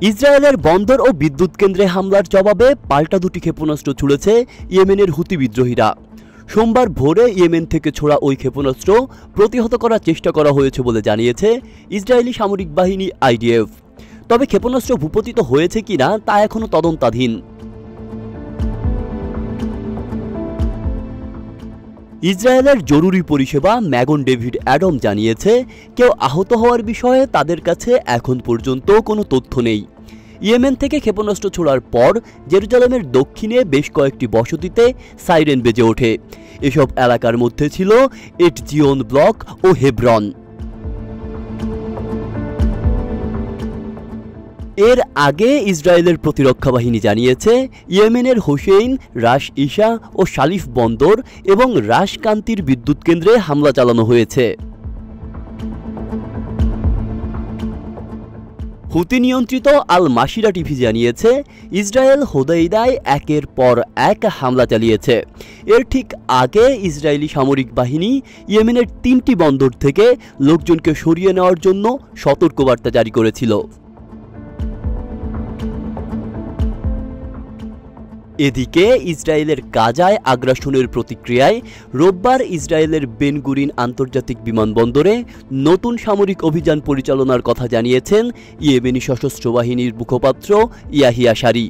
ইসরায়েলের বন্দর ও বিদ্যুৎ কেন্দ্রে হামলার জবাবে পাল্টা দুটি ক্ষেপণাস্ত্র ছুড়েছে ইয়েমেনের হুতি বিদ্রোহীরা। সোমবার ভোরে ইয়েমেন থেকে ছোড়া ওই ক্ষেপণাস্ত্র প্রতিহত করার চেষ্টা করা হয়েছে বলে জানিয়েছে ইসরায়েলি সামরিক বাহিনী IDF। তবে ক্ষেপণাস্ত্র ভূপতিত হয়েছে কিনা তা এখনও তদন্তাধীন। ইসরায়েলের জরুরি পরিষেবা ম্যাগন ডেভিড অ্যাডম জানিয়েছে, কেউ আহত হওয়ার বিষয়ে তাদের কাছে এখন পর্যন্ত কোনো তথ্য নেই। ইয়েমেন থেকে ক্ষেপণাস্ত্র ছোড়ার পর জেরুজালেমের দক্ষিণে বেশ কয়েকটি বসতিতে সাইরেন বেজে ওঠে। এসব এলাকার মধ্যে ছিল এটজিওন ব্লক ও হেব্রন। এর আগে ইসরায়েলের প্রতিরক্ষা বাহিনী জানিয়েছে, ইয়েমেনের হোসেইন, রাশ ইশা ও শালিফ বন্দর এবং রাশ কান্তির বিদ্যুৎ কেন্দ্রে হামলা চালানো হয়েছে। হুতি নিয়ন্ত্রিত আল মাসিরা টিভি জানিয়েছে, ইসরায়েল হোদাইদায় একের পর এক হামলা চালিয়েছে। এর ঠিক আগে ইসরায়েলি সামরিক বাহিনী ইয়েমেনের 3টি বন্দর থেকে লোকজনকে সরিয়ে নেওয়ার জন্য সতর্কবার্তা জারি করেছিল। এদিকে ইসরায়েলের গাজায় আগ্রাসনের প্রতিক্রিয়ায় রোববার ইসরায়েলের বেন গুরিন আন্তর্জাতিক বিমানবন্দরে নতুন সামরিক অভিযান পরিচালনার কথা জানিয়েছেন ইয়েমেনি সশস্ত্র বাহিনীর মুখপাত্র ইয়াহিয়া সারি।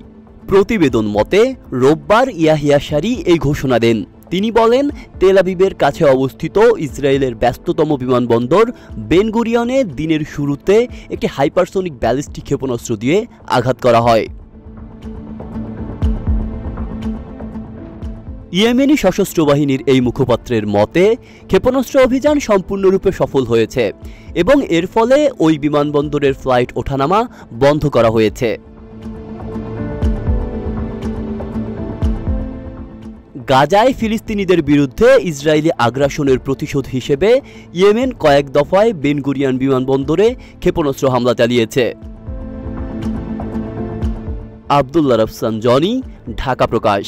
প্রতিবেদন মতে রোববার ইয়াহিয়া সারি এই ঘোষণা দেন। তিনি বলেন, তেল আবিবের কাছে অবস্থিত ইসরায়েলের ব্যস্ততম বিমানবন্দর বেন গুরিয়নে দিনের শুরুতে একটি হাইপারসোনিক ব্যালিস্টিক ক্ষেপণাস্ত্র দিয়ে আঘাত করা হয়। ইয়েমেনি সশস্ত্র বাহিনীর এই মুখপাত্রের মতে, ক্ষেপণাস্ত্র অভিযান সম্পূর্ণরূপে সফল হয়েছে এবং এর ফলে ওই বিমানবন্দরের ফ্লাইট ওঠানামা বন্ধ করা হয়েছে। গাজায় ফিলিস্তিনিদের বিরুদ্ধে ইসরায়েলি আগ্রাসনের প্রতিশোধ হিসেবে ইয়েমেন কয়েক দফায় বেন গুরিয়ন বিমানবন্দরে ক্ষেপণাস্ত্র হামলা চালিয়েছে। আব্দুল্লাহ রফসান জনি, ঢাকা প্রকাশ।